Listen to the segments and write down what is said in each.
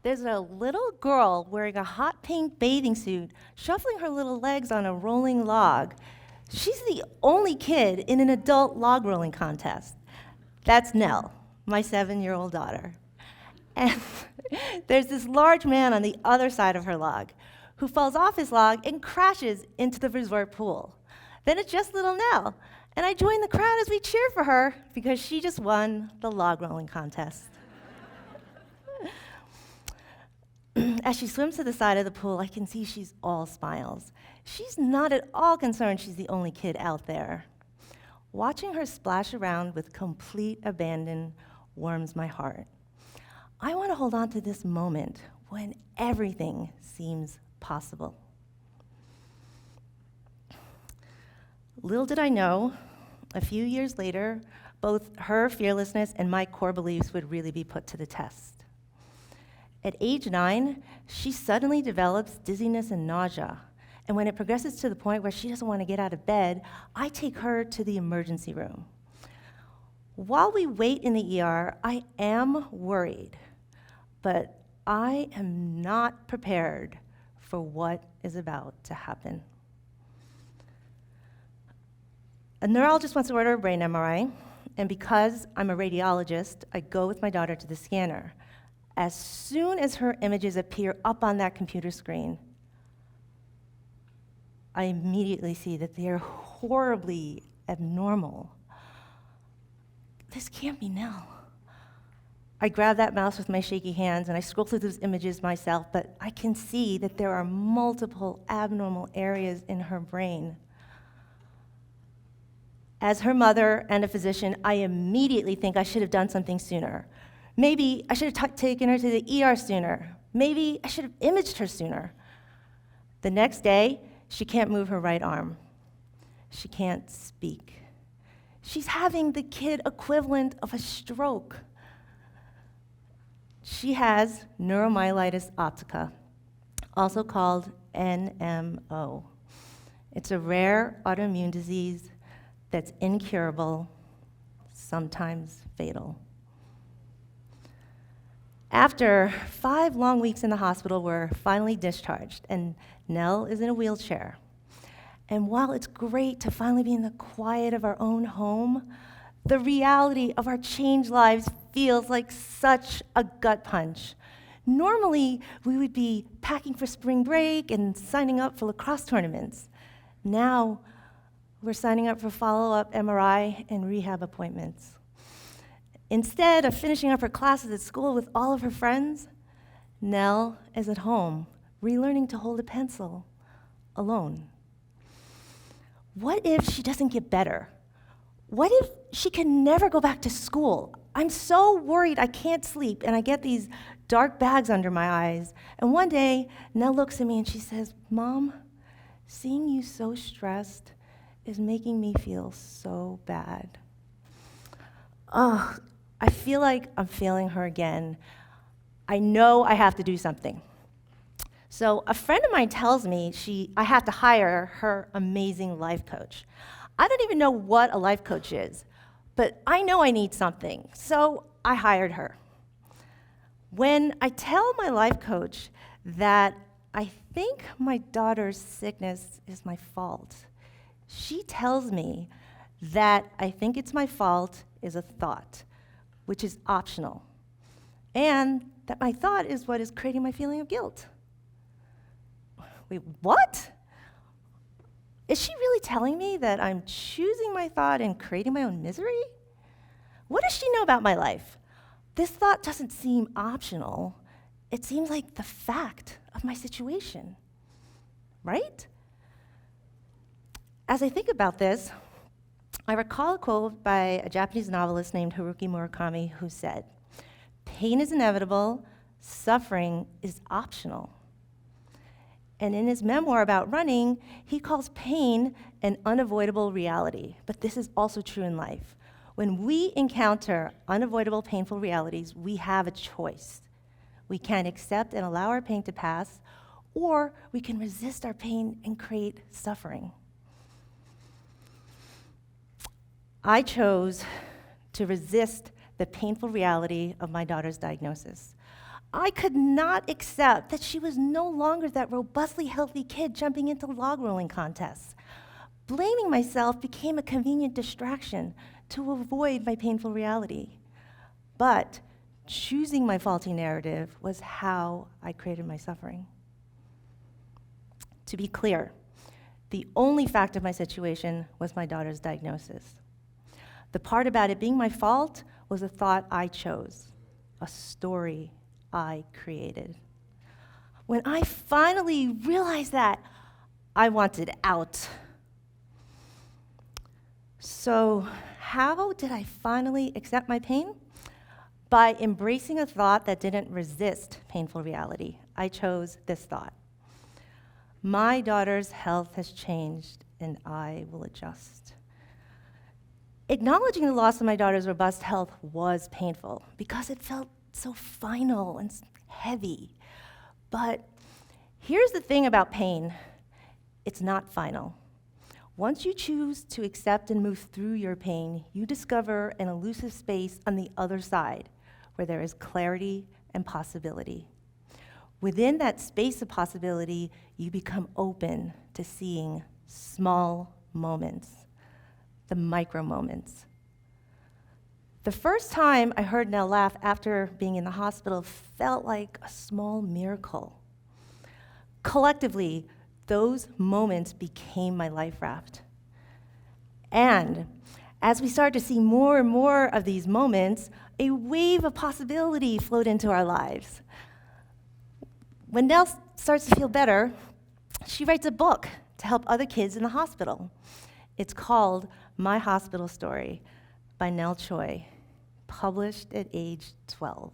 there's a little girl wearing a hot pink bathing suit, shuffling her little legs on a rolling log. She's the only kid in an adult log rolling contest. That's Nell, my 7-year-old daughter. And there's this large man on the other side of her log who falls off his log and crashes into the resort pool. Then it's just little Nell, and I join the crowd as we cheer for her because she just won the log rolling contest. As she swims to the side of the pool, I can see she's all smiles. She's not at all concerned she's the only kid out there. Watching her splash around with complete abandon warms my heart. I want to hold on to this moment when everything seems possible. Little did I know, a few years later, both her fearlessness and my core beliefs would really be put to the test. At age 9, she suddenly develops dizziness and nausea. And when it progresses to the point where she doesn't want to get out of bed, I take her to the emergency room. While we wait in the ER, I am worried, but I am not prepared for what is about to happen. A neurologist wants to order a brain MRI, and because I'm a radiologist, I go with my daughter to the scanner. As soon as her images appear up on that computer screen, I immediately see that they are horribly abnormal. This can't be Nell. I grab that mouse with my shaky hands and I scroll through those images myself, but I can see that there are multiple abnormal areas in her brain. As her mother and a physician, I immediately think I should have done something sooner. Maybe I should have taken her to the ER sooner. Maybe I should have imaged her sooner. The next day, she can't move her right arm. She can't speak. She's having the kid equivalent of a stroke. She has neuromyelitis optica, also called NMO. It's a rare autoimmune disease that's incurable, sometimes fatal. After 5 long weeks in the hospital, we're finally discharged, and Nell is in a wheelchair. And while it's great to finally be in the quiet of our own home, the reality of our changed lives feels like such a gut punch. Normally, we would be packing for spring break and signing up for lacrosse tournaments. Now, we're signing up for follow-up MRI and rehab appointments. Instead of finishing up her classes at school with all of her friends, Nell is at home, relearning to hold a pencil alone. What if she doesn't get better? What if she can never go back to school? I'm so worried I can't sleep, and I get these dark bags under my eyes. And one day, Nell looks at me and she says, "Mom, seeing you so stressed is making me feel so bad." Ugh. I feel like I'm failing her again. I know I have to do something. So a friend of mine tells me I have to hire her amazing life coach. I don't even know what a life coach is, but I know I need something, so I hired her. When I tell my life coach that I think my daughter's sickness is my fault, she tells me that I think it's my fault is a thought, which is optional, and that my thought is what is creating my feeling of guilt. Wait, what? Is she really telling me that I'm choosing my thought and creating my own misery? What does she know about my life? This thought doesn't seem optional. It seems like the fact of my situation, right? As I think about this, I recall a quote by a Japanese novelist named Haruki Murakami who said, "Pain is inevitable, suffering is optional." And in his memoir about running, he calls pain an unavoidable reality. But this is also true in life. When we encounter unavoidable painful realities, we have a choice. We can accept and allow our pain to pass, or we can resist our pain and create suffering. I chose to resist the painful reality of my daughter's diagnosis. I could not accept that she was no longer that robustly healthy kid jumping into log rolling contests. Blaming myself became a convenient distraction to avoid my painful reality. But choosing my faulty narrative was how I created my suffering. To be clear, the only fact of my situation was my daughter's diagnosis. The part about it being my fault was a thought I chose, a story I created. When I finally realized that, I wanted out. So, how did I finally accept my pain? By embracing a thought that didn't resist painful reality. I chose this thought. My daughter's health has changed, and I will adjust. Acknowledging the loss of my daughter's robust health was painful because it felt so final and heavy. But here's the thing about pain. It's not final. Once you choose to accept and move through your pain, you discover an elusive space on the other side where there is clarity and possibility. Within that space of possibility, you become open to seeing small moments, the micro moments. The first time I heard Nell laugh after being in the hospital felt like a small miracle. Collectively, those moments became my life raft. And as we started to see more and more of these moments, a wave of possibility flowed into our lives. When Nell starts to feel better, she writes a book to help other kids in the hospital. It's called My Hospital Story by Nell Choi, published at age 12.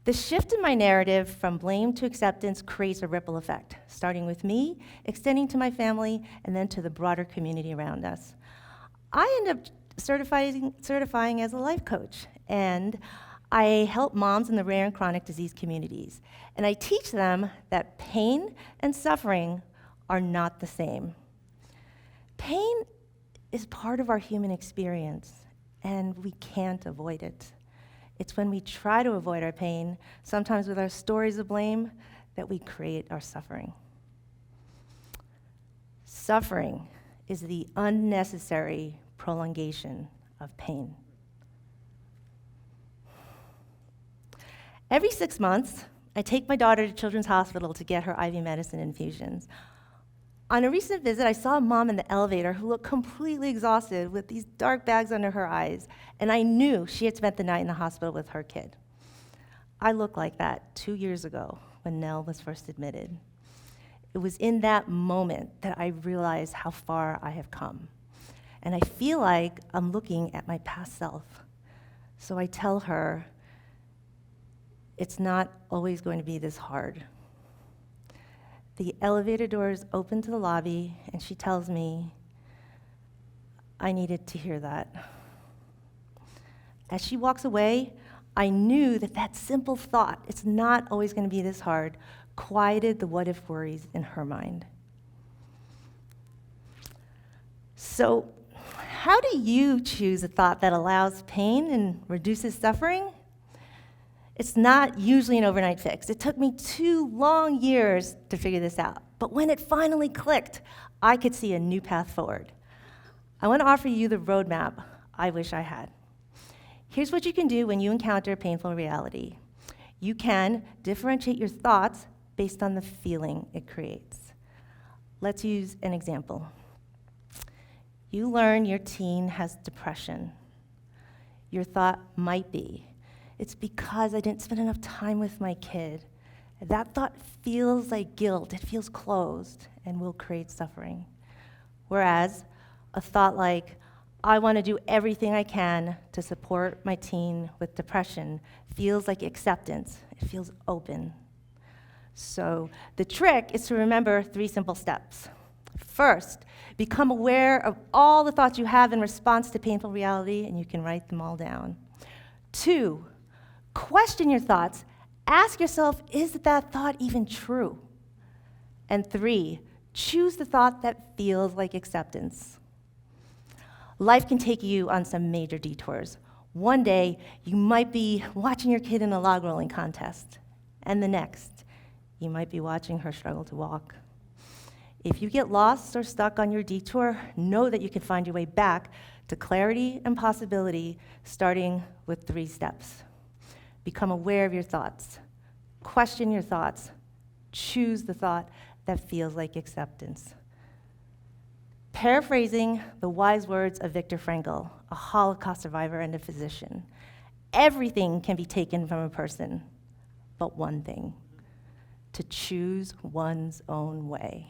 The shift in my narrative from blame to acceptance creates a ripple effect, starting with me, extending to my family, and then to the broader community around us. I end up certifying as a life coach, and I help moms in the rare and chronic disease communities. And I teach them that pain and suffering are not the same. Pain is part of our human experience, and we can't avoid it. It's when we try to avoid our pain, sometimes with our stories of blame, that we create our suffering. Suffering is the unnecessary prolongation of pain. Every 6 months, I take my daughter to Children's Hospital to get her IV medicine infusions. On a recent visit, I saw a mom in the elevator who looked completely exhausted with these dark bags under her eyes, and I knew she had spent the night in the hospital with her kid. I looked like that 2 years ago when Nell was first admitted. It was in that moment that I realized how far I have come. And I feel like I'm looking at my past self. So I tell her, it's not always going to be this hard. The elevator doors open to the lobby, and she tells me, I needed to hear that. As she walks away, I knew that that simple thought, it's not always going to be this hard, quieted the what-if worries in her mind. So, how do you choose a thought that allows pain and reduces suffering? It's not usually an overnight fix. It took me 2 long years to figure this out. But when it finally clicked, I could see a new path forward. I want to offer you the roadmap I wish I had. Here's what you can do when you encounter a painful reality. You can differentiate your thoughts based on the feeling it creates. Let's use an example. You learn your teen has depression. Your thought might be, it's because I didn't spend enough time with my kid. That thought feels like guilt. It feels closed and will create suffering. Whereas a thought like, I want to do everything I can to support my teen with depression feels like acceptance. It feels open. So the trick is to remember 3 simple steps. First, become aware of all the thoughts you have in response to painful reality, and you can write them all down. 2, question your thoughts. Ask yourself, is that thought even true? And 3, Choose the thought that feels like acceptance. Life can take you on some major detours. One day, you might be watching your kid in a log rolling contest, and the next, you might be watching her struggle to walk. If you get lost or stuck on your detour, know that you can find your way back to clarity and possibility, starting with 3 steps. Become aware of your thoughts. Question your thoughts. Choose the thought that feels like acceptance. Paraphrasing the wise words of Viktor Frankl, a Holocaust survivor and a physician, everything can be taken from a person, but one thing: to choose one's own way.